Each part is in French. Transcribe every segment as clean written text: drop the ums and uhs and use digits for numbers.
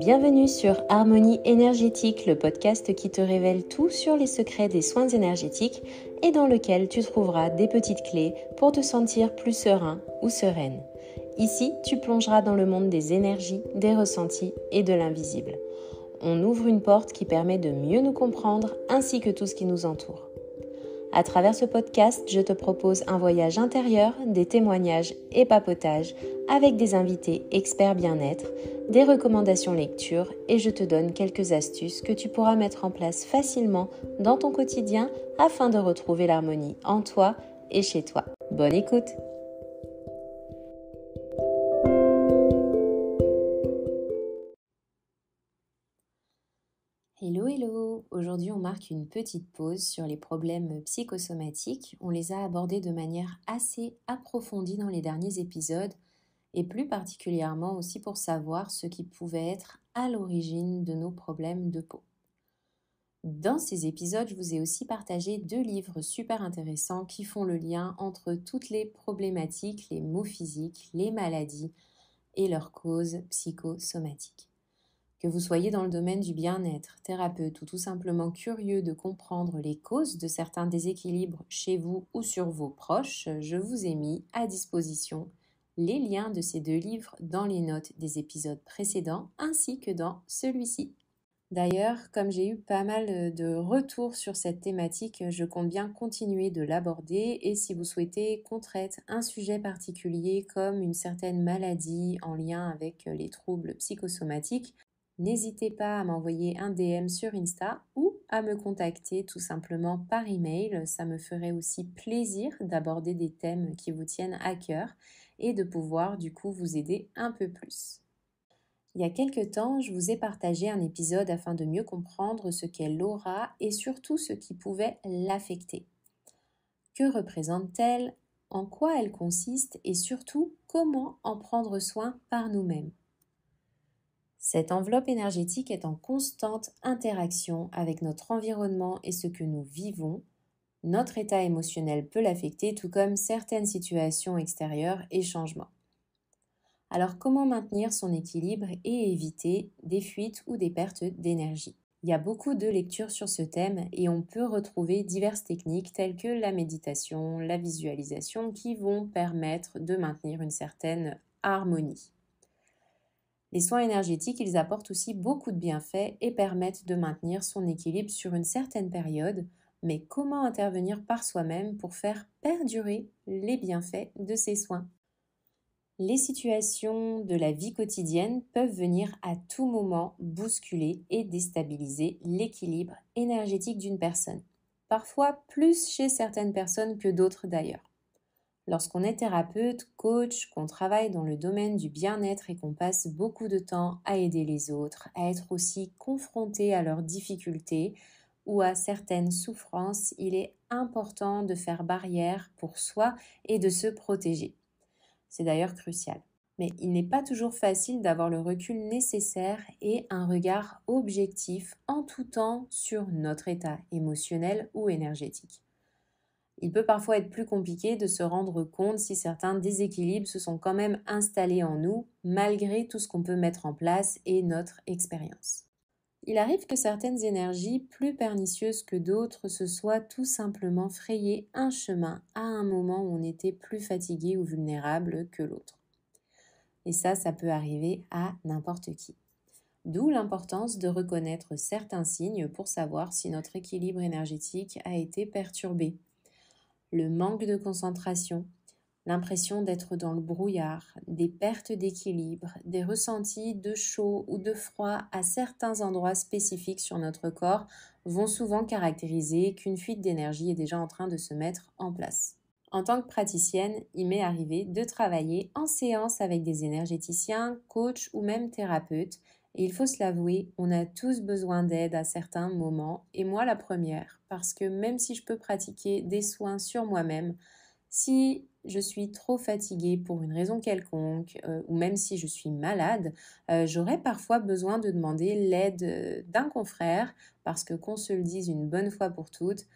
Bienvenue sur Harmonie énergétique, le podcast qui te révèle tout sur les secrets des soins énergétiques et dans lequel tu trouveras des petites clés pour te sentir plus serein ou sereine. Ici, tu plongeras dans le monde des énergies, des ressentis et de l'invisible. On ouvre une porte qui permet de mieux nous comprendre ainsi que tout ce qui nous entoure. À travers ce podcast, je te propose un voyage intérieur, des témoignages et papotages avec des invités experts bien-être, des recommandations lecture et je te donne quelques astuces que tu pourras mettre en place facilement dans ton quotidien afin de retrouver l'harmonie en toi et chez toi. Bonne écoute! Hello! Aujourd'hui, on marque une petite pause sur les problèmes psychosomatiques. On les a abordés de manière assez approfondie dans les derniers épisodes et plus particulièrement aussi pour savoir ce qui pouvait être à l'origine de nos problèmes de peau. Dans ces épisodes, je vous ai aussi partagé 2 livres super intéressants qui font le lien entre toutes les problématiques, les maux physiques, les maladies et leurs causes psychosomatiques. Que vous soyez dans le domaine du bien-être, thérapeute ou tout simplement curieux de comprendre les causes de certains déséquilibres chez vous ou sur vos proches, je vous ai mis à disposition les liens de ces 2 livres dans les notes des épisodes précédents ainsi que dans celui-ci. D'ailleurs, comme j'ai eu pas mal de retours sur cette thématique, je compte bien continuer de l'aborder et si vous souhaitez qu'on traite un sujet particulier comme une certaine maladie en lien avec les troubles psychosomatiques, n'hésitez pas à m'envoyer un DM sur Insta ou à me contacter tout simplement par email. Ça me ferait aussi plaisir d'aborder des thèmes qui vous tiennent à cœur et de pouvoir du coup vous aider un peu plus. Il y a quelques temps, je vous ai partagé un épisode afin de mieux comprendre ce qu'est l'aura et surtout ce qui pouvait l'affecter. Que représente-t-elle? En quoi elle consiste? Et surtout, comment en prendre soin par nous-mêmes? Cette enveloppe énergétique est en constante interaction avec notre environnement et ce que nous vivons. Notre état émotionnel peut l'affecter, tout comme certaines situations extérieures et changements. Alors, comment maintenir son équilibre et éviter des fuites ou des pertes d'énergie? Il y a beaucoup de lectures sur ce thème et on peut retrouver diverses techniques telles que la méditation, la visualisation qui vont permettre de maintenir une certaine harmonie. Les soins énergétiques, ils apportent aussi beaucoup de bienfaits et permettent de maintenir son équilibre sur une certaine période. Mais comment intervenir par soi-même pour faire perdurer les bienfaits de ces soins? Les situations de la vie quotidienne peuvent venir à tout moment bousculer et déstabiliser l'équilibre énergétique d'une personne. Parfois plus chez certaines personnes que d'autres d'ailleurs. Lorsqu'on est thérapeute, coach, qu'on travaille dans le domaine du bien-être et qu'on passe beaucoup de temps à aider les autres, à être aussi confronté à leurs difficultés ou à certaines souffrances, il est important de faire barrière pour soi et de se protéger. C'est d'ailleurs crucial. Mais il n'est pas toujours facile d'avoir le recul nécessaire et un regard objectif en tout temps sur notre état émotionnel ou énergétique. Il peut parfois être plus compliqué de se rendre compte si certains déséquilibres se sont quand même installés en nous, malgré tout ce qu'on peut mettre en place et notre expérience. Il arrive que certaines énergies plus pernicieuses que d'autres se soient tout simplement frayé un chemin à un moment où on était plus fatigué ou vulnérable que l'autre. Et ça peut arriver à n'importe qui. D'où l'importance de reconnaître certains signes pour savoir si notre équilibre énergétique a été perturbé. Le manque de concentration, l'impression d'être dans le brouillard, des pertes d'équilibre, des ressentis de chaud ou de froid à certains endroits spécifiques sur notre corps vont souvent caractériser qu'une fuite d'énergie est déjà en train de se mettre en place. En tant que praticienne, il m'est arrivé de travailler en séance avec des énergéticiens, coachs ou même thérapeutes. Et il faut se l'avouer, on a tous besoin d'aide à certains moments, et moi la première, parce que même si je peux pratiquer des soins sur moi-même, si je suis trop fatiguée pour une raison quelconque, ou même si je suis malade, j'aurais parfois besoin de demander l'aide d'un confrère, parce que qu'on se le dise une bonne fois pour toutes,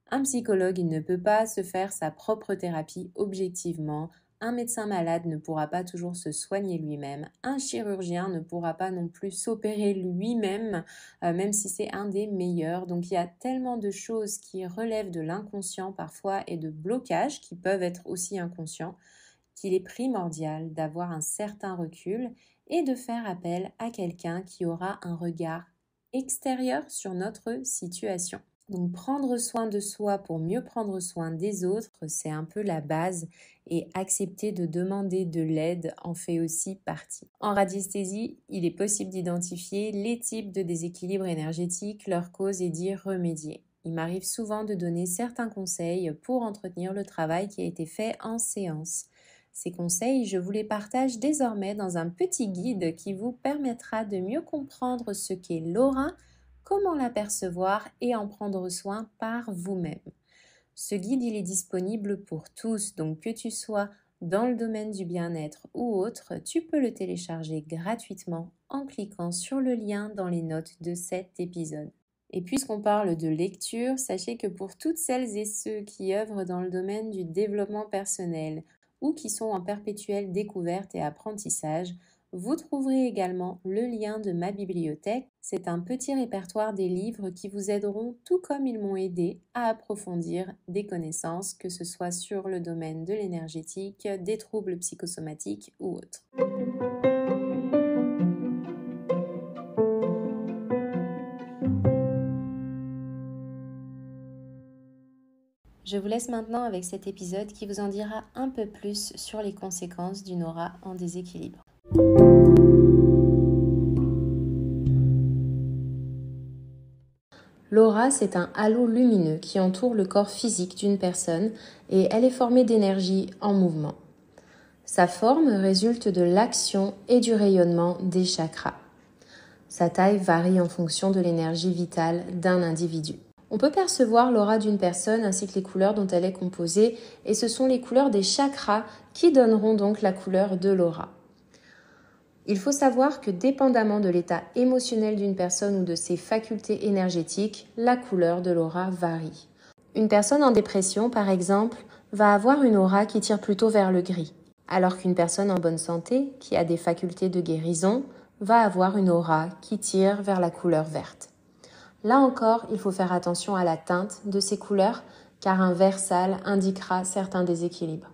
un psychologue, il ne peut pas se faire sa propre thérapie objectivement. un médecin malade ne pourra pas toujours se soigner lui-même, un chirurgien ne pourra pas non plus s'opérer lui-même, même si c'est un des meilleurs. Donc il y a tellement de choses qui relèvent de l'inconscient parfois et de blocages qui peuvent être aussi inconscients, qu'il est primordial d'avoir un certain recul et de faire appel à quelqu'un qui aura un regard extérieur sur notre situation. Donc prendre soin de soi pour mieux prendre soin des autres, c'est un peu la base et accepter de demander de l'aide en fait aussi partie. En radiesthésie, il est possible d'identifier les types de déséquilibre énergétique, leurs causes et d'y remédier. Il m'arrive souvent de donner certains conseils pour entretenir le travail qui a été fait en séance. Ces conseils, je vous les partage désormais dans un petit guide qui vous permettra de mieux comprendre ce qu'est l'aura, comment l'apercevoir et en prendre soin par vous-même. Ce guide, il est disponible pour tous, donc que tu sois dans le domaine du bien-être ou autre, tu peux le télécharger gratuitement en cliquant sur le lien dans les notes de cet épisode. Et puisqu'on parle de lecture, sachez que pour toutes celles et ceux qui œuvrent dans le domaine du développement personnel ou qui sont en perpétuelle découverte et apprentissage, vous trouverez également le lien de ma bibliothèque. C'est un petit répertoire des livres qui vous aideront, tout comme ils m'ont aidé, à approfondir des connaissances, que ce soit sur le domaine de l'énergétique, des troubles psychosomatiques ou autres. Je vous laisse maintenant avec cet épisode qui vous en dira un peu plus sur les conséquences d'une aura en déséquilibre. L'aura, c'est un halo lumineux qui entoure le corps physique d'une personne et elle est formée d'énergie en mouvement. Sa forme résulte de l'action et du rayonnement des chakras. Sa taille varie en fonction de l'énergie vitale d'un individu. On peut percevoir l'aura d'une personne ainsi que les couleurs dont elle est composée et ce sont les couleurs des chakras qui donneront donc la couleur de l'aura. Il faut savoir que dépendamment de l'état émotionnel d'une personne ou de ses facultés énergétiques, la couleur de l'aura varie. Une personne en dépression, par exemple, va avoir une aura qui tire plutôt vers le gris, alors qu'une personne en bonne santé, qui a des facultés de guérison, va avoir une aura qui tire vers la couleur verte. Là encore, il faut faire attention à la teinte de ces couleurs, car un vert sale indiquera certains déséquilibres.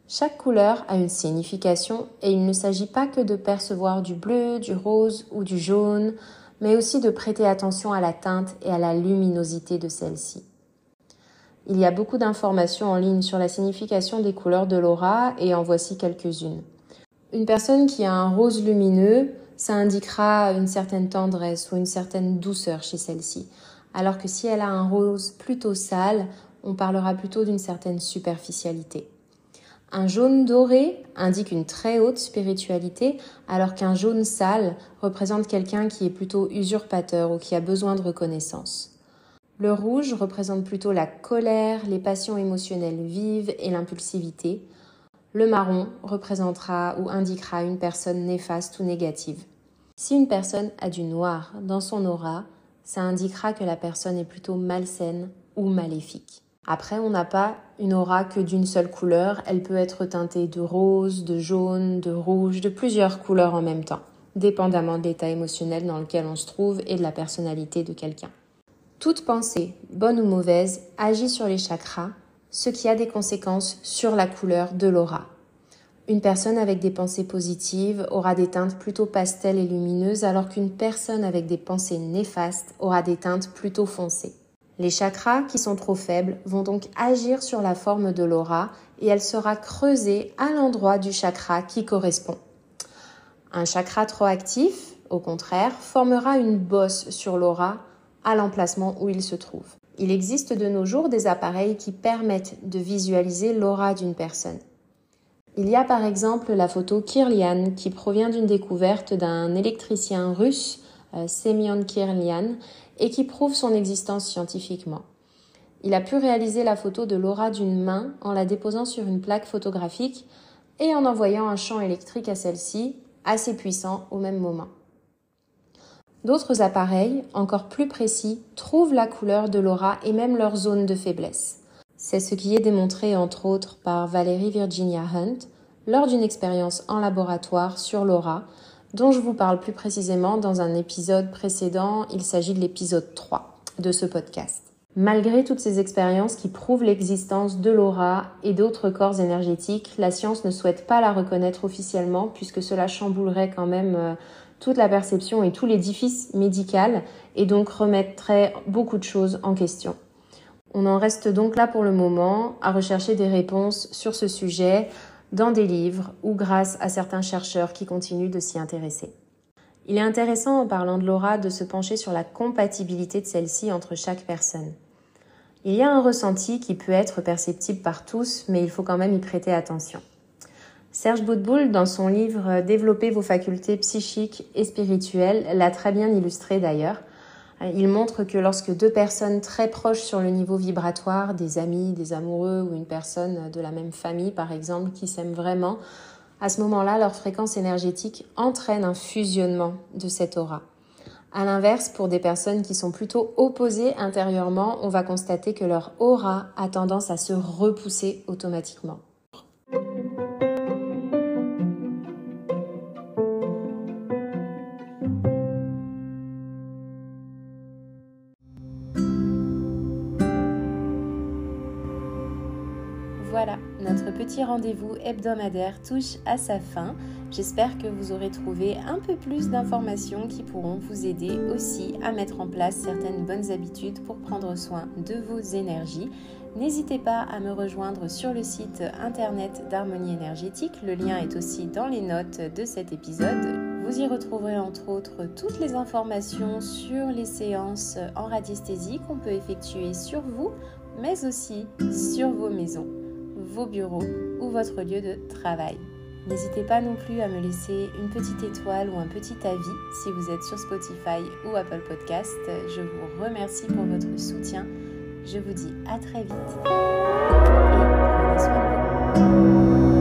Chaque couleur a une signification et il ne s'agit pas que de percevoir du bleu, du rose ou du jaune, mais aussi de prêter attention à la teinte et à la luminosité de celle-ci. Il y a beaucoup d'informations en ligne sur la signification des couleurs de l'aura et en voici quelques-unes. Une personne qui a un rose lumineux, ça indiquera une certaine tendresse ou une certaine douceur chez celle-ci, alors que si elle a un rose plutôt sale, on parlera plutôt d'une certaine superficialité. Un jaune doré indique une très haute spiritualité, alors qu'un jaune sale représente quelqu'un qui est plutôt usurpateur ou qui a besoin de reconnaissance. Le rouge représente plutôt la colère, les passions émotionnelles vives et l'impulsivité. Le marron représentera ou indiquera une personne néfaste ou négative. Si une personne a du noir dans son aura, ça indiquera que la personne est plutôt malsaine ou maléfique. Après, on n'a pas une aura que d'une seule couleur, elle peut être teintée de rose, de jaune, de rouge, de plusieurs couleurs en même temps, dépendamment de l'état émotionnel dans lequel on se trouve et de la personnalité de quelqu'un. Toute pensée, bonne ou mauvaise, agit sur les chakras, ce qui a des conséquences sur la couleur de l'aura. Une personne avec des pensées positives aura des teintes plutôt pastel et lumineuses, alors qu'une personne avec des pensées néfastes aura des teintes plutôt foncées. Les chakras qui sont trop faibles vont donc agir sur la forme de l'aura et elle sera creusée à l'endroit du chakra qui correspond. Un chakra trop actif, au contraire, formera une bosse sur l'aura à l'emplacement où il se trouve. Il existe de nos jours des appareils qui permettent de visualiser l'aura d'une personne. Il y a par exemple la photo Kirlian qui provient d'une découverte d'un électricien russe, Semyon Kirlian, et qui prouve son existence scientifiquement. Il a pu réaliser la photo de l'aura d'une main en la déposant sur une plaque photographique et en envoyant un champ électrique à celle-ci, assez puissant au même moment. D'autres appareils, encore plus précis, trouvent la couleur de l'aura et même leur zone de faiblesse. C'est ce qui est démontré entre autres par Valerie Virginia Hunt lors d'une expérience en laboratoire sur l'aura, dont je vous parle plus précisément dans un épisode précédent. Il s'agit de l'épisode 3 de ce podcast. Malgré toutes ces expériences qui prouvent l'existence de l'aura et d'autres corps énergétiques, la science ne souhaite pas la reconnaître officiellement puisque cela chamboulerait quand même toute la perception et tout l'édifice médical et donc remettrait beaucoup de choses en question. On en reste donc là pour le moment à rechercher des réponses sur ce sujet dans des livres ou grâce à certains chercheurs qui continuent de s'y intéresser. Il est intéressant en parlant de l'aura de se pencher sur la compatibilité de celle-ci entre chaque personne. Il y a un ressenti qui peut être perceptible par tous, mais il faut quand même y prêter attention. Serge Boutboul, dans son livre « Développer vos facultés psychiques et spirituelles », l'a très bien illustré d'ailleurs. Il montre que lorsque deux personnes très proches sur le niveau vibratoire, des amis, des amoureux ou une personne de la même famille par exemple, qui s'aiment vraiment, à ce moment-là, leur fréquence énergétique entraîne un fusionnement de cette aura. À l'inverse, pour des personnes qui sont plutôt opposées intérieurement, on va constater que leur aura a tendance à se repousser automatiquement. Voilà, notre petit rendez-vous hebdomadaire touche à sa fin. J'espère que vous aurez trouvé un peu plus d'informations qui pourront vous aider aussi à mettre en place certaines bonnes habitudes pour prendre soin de vos énergies. N'hésitez pas à me rejoindre sur le site internet d'Harmonie Énergétique. Le lien est aussi dans les notes de cet épisode. Vous y retrouverez entre autres toutes les informations sur les séances en radiesthésie qu'on peut effectuer sur vous, mais aussi sur vos maisons, vos bureaux ou votre lieu de travail. N'hésitez pas non plus à me laisser une petite étoile ou un petit avis si vous êtes sur Spotify ou Apple Podcast. Je vous remercie pour votre soutien. Je vous dis à très vite et prenez soin de vous.